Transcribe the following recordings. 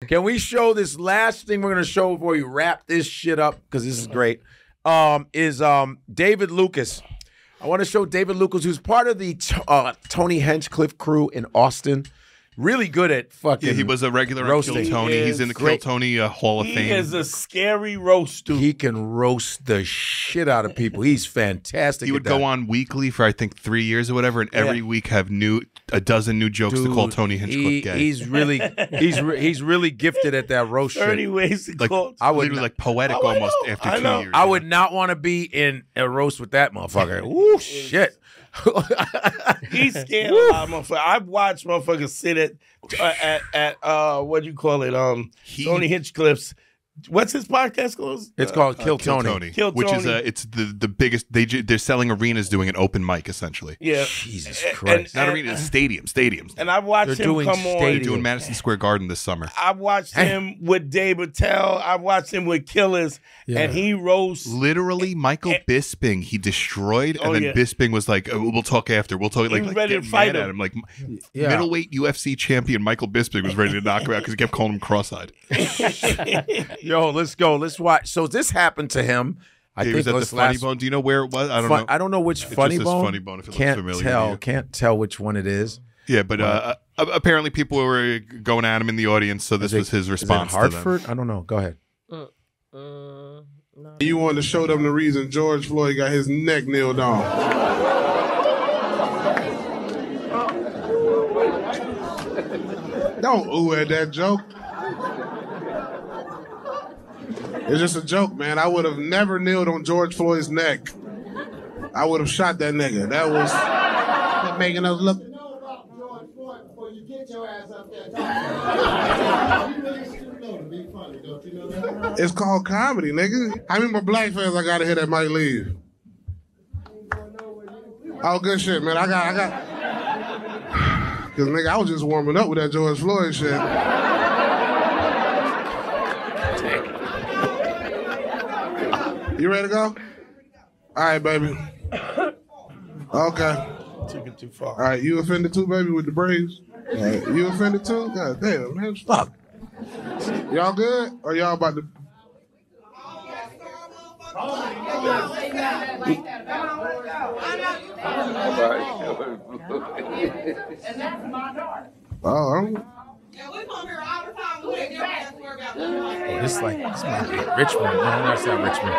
Can we show this last thing we're gonna show before we wrap this shit up? Because this is great. Is David Lucas. I want to show David Lucas, who's part of the Tony Hinchcliffe crew in Austin. Really good at fucking. Yeah, he was a regular on roasting. Kill Tony. He's in the Kill Tony Hall of Fame. He is a scary roaster. He can roast the shit out of people. He's fantastic. He would go on weekly for I think 3 years or whatever, and every week have a dozen new jokes to call Tony Hinchcliffe gay. He's really gifted at that roast shit. 30 ways to call. I would literally like poetic almost after 2 years. I would not want to be in a roast with that motherfucker. Ooh, shit. He's scared a lot of motherfuckers. I've watched motherfuckers sit at what do you call it? Tony Hinchcliffe's. What's his podcast called? It's called Kill Tony. Kill which Tony. is it's the biggest. They're selling arenas, doing an open mic essentially. Yeah, Jesus Christ, not arenas, stadiums. And I watched him come on. They're doing Madison Square Garden this summer. I watched him with Dave Attell. I watched him with Killers, and he roasts. Literally, Michael Bisping he destroyed, and then Bisping was like, "We'll talk after. We'll talk." Like, was ready to fight him. at him. Like middleweight UFC champion Michael Bisping was ready to knock him out because he kept calling him cross-eyed. Yo, let's go. Let's watch. So this happened to him. I think it was at the Funny Bone. Do you know where it was? I don't know. I don't know which Funny Bone. Funny Bone. If it looks familiar to you. Can't tell which one it is. Yeah, but apparently people were going at him in the audience, so this was his response. Is it Hartford? I don't know. Go ahead. No. You wanted to show them the reason George Floyd got his neck nailed on. Don't ooh at that joke. It's just a joke, man. I would have never kneeled on George Floyd's neck. I would have shot that nigga. That was making us look. It's called comedy, nigga. How many more black fans I gotta hit that might leave? Oh, good shit, man. I got. Cause nigga, I was just warming up with that George Floyd shit. You ready to go? All right, baby. Okay. Took it too far. All right, you offended too, baby, with the braids? All right, you offended too? God damn, man. Fuck. Y'all good? Or y'all about to... Oh, This might be Richmond. No, that's not Richmond.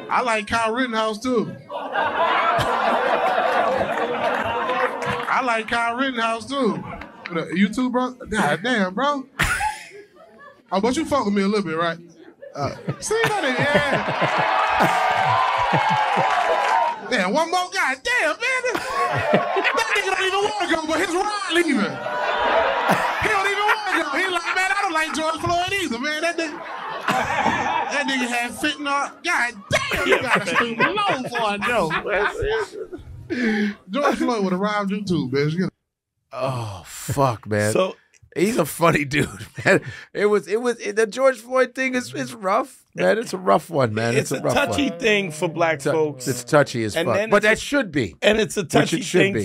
I like Kyle Rittenhouse too. I like Kyle Rittenhouse too. You too, bro? God damn, bro. Oh, but you fuck with me a little bit, right? See that? Yeah. Damn, one more guy. Damn, man. That nigga don't even want to go, but his ride leaving. He don't even want to go. He like, man, I don't like George Floyd either, man. That nigga had fentanyl. God damn, you got a stupid low for a joke. George Floyd would have robbed you too, bitch. Oh, fuck, man. So he's a funny dude, man. The George Floyd thing is rough, man. It's a rough one, man. It's a touchy thing for black folks. It's touchy as fuck, but that should be. And it's a touchy thing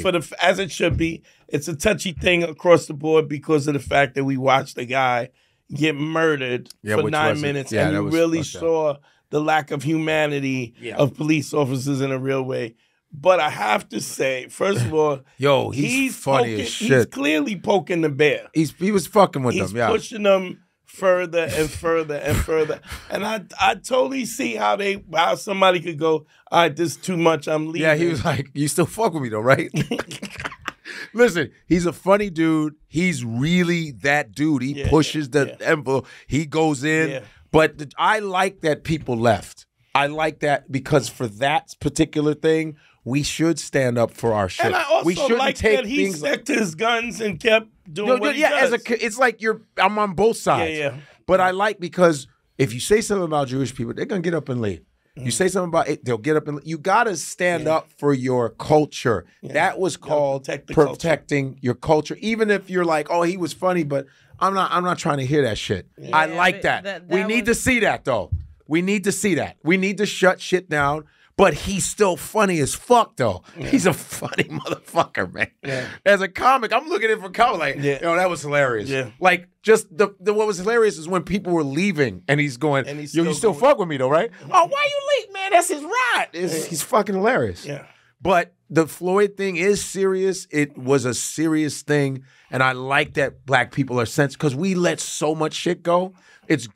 as it should be. It's a touchy thing across the board because of the fact that we watched a guy get murdered for 9 minutes, and you really saw the lack of humanity of police officers in a real way. But I have to say, first of all, yo, he's funny as shit. He's clearly poking the bear. He was fucking with them. Yeah, he's pushing them further and further and further. And I totally see how somebody could go, all right, this is too much. I'm leaving. Yeah, he was like, you still fuck with me though, right? Listen, he's a funny dude. He's really that dude. He pushes the envelope. He goes in. Yeah. But I like that people left. I like that because for that particular thing, we should stand up for our shit. And I also we shouldn't like take that he stuck to his guns and kept doing what he does. does. It's like I'm on both sides. Yeah. But I like because if you say something about Jewish people, they're going to get up and leave. You say something about it, they'll get up and leave. You got to stand up for your culture. Yeah. That was called protecting your culture. Even if you're like, oh, he was funny, but I'm not trying to hear that shit. Yeah, I like that. We need to see that, though. We need to see that. We need to shut shit down. but he's still funny as fuck, though. Yeah. He's a funny motherfucker, man. Yeah. As a comic, I'm looking at it for comedy, like, yo, that was hilarious. Yeah. Like, just what was hilarious is when people were leaving, and he's going, yo, you still fuck with me, though, right? Oh, why you leave, man? That's his ride. He's fucking hilarious. Yeah. But the Floyd thing is serious. It was a serious thing, and I like that black people are sensitive because we let so much shit go.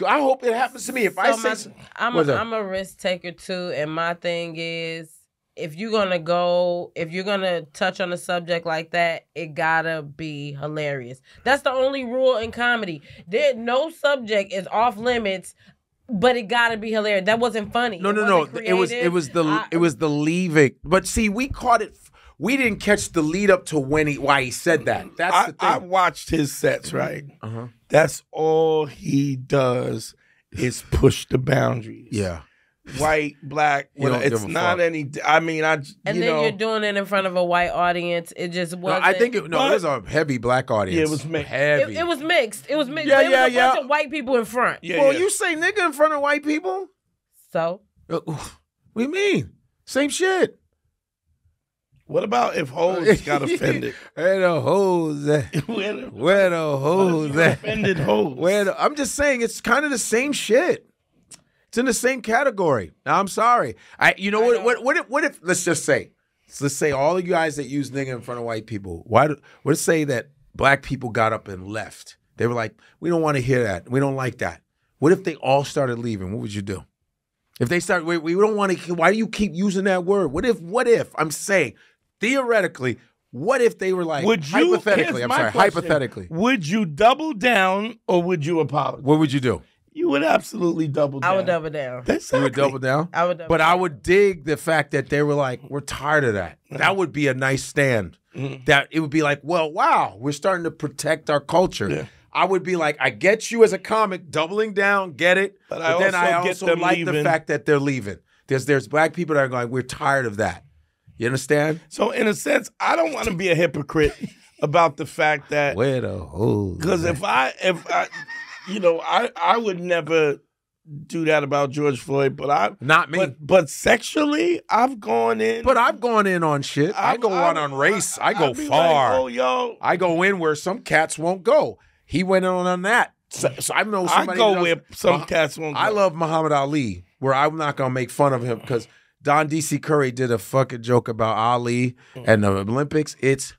I hope it happens to me. If I'm a risk taker too, and my thing is, if you're gonna touch on a subject like that, it gotta be hilarious. That's the only rule in comedy. No subject is off limits, but it gotta be hilarious. That wasn't funny. No. It was the leaving. But see, we caught it. We didn't catch the lead up to why he said that. That's the thing. I watched his sets, right? That's all he does is push the boundaries. Yeah. White, black, it's not any. I mean, and then you're doing it in front of a white audience. It just wasn't. I think it was a heavy black audience. Yeah, it was mixed. Heavy. It was mixed. It was mixed. Yeah, there was a bunch of white people in front. Yeah, you say nigga in front of white people? So? What do you mean? Same shit. What about if hoes got offended? Where the hoes at? Where the hoes at? Offended hoes. I'm just saying it's kind of the same shit. It's in the same category. Now, I'm sorry. What if let's say all of you guys that use nigga in front of white people, let's say that black people got up and left. They were like, we don't want to hear that. We don't like that. What if they all started leaving? What would you do? If they start, we don't want to, why do you keep using that word? What if, I'm saying, theoretically, what if they were like, hypothetically, would you double down or would you apologize? What would you do? You would absolutely double down. I would double down. Exactly. You would double down? I would double But down. I would dig the fact that they were like, we're tired of that. That would be a nice stand. That it would be like, well, wow, we're starting to protect our culture. Yeah. I would be like, I get you as a comic, doubling down, get it. But then I also like the fact that they're leaving. There's black people that are going, we're tired of that. You understand? So in a sense, I don't want to be a hypocrite about the fact that where the hoes? Because if I I would never do that about George Floyd, but not me. But sexually, I've gone in. But I've gone in on shit. I go on race. I go far. Like, oh, yo. I go in where some cats won't go. He went on that. So I know somebody. I go where some cats won't go. I love Muhammad Ali, where I'm not gonna make fun of him because Don D.C. Curry did a fucking joke about Ali and the Olympics. It's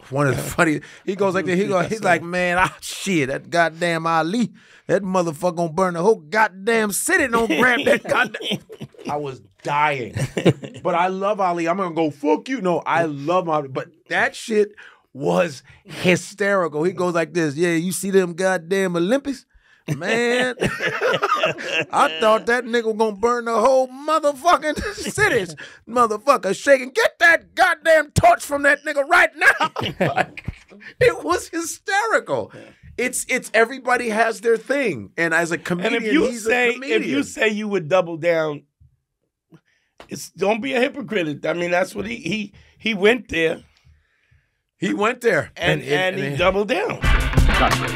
one of the funny. He goes like this. He's like, man, shit, that goddamn Ali, that motherfucker gonna burn the whole goddamn city. Don't grab that goddamn. I was dying, but I love Ali. I'm gonna go fuck you. No, I love Ali, but that shit was hysterical. He goes like this. Yeah, you see them goddamn Olympics? Man, I thought that nigga was gonna burn the whole motherfucking cities. Motherfucker shaking. Get that goddamn torch from that nigga right now. It was hysterical. It's everybody has their thing. And as a comedian, he's a comedian. If you say you would double down, don't be a hypocrite. I mean, that's what he went there. He went there. And he doubled down. Godfrey.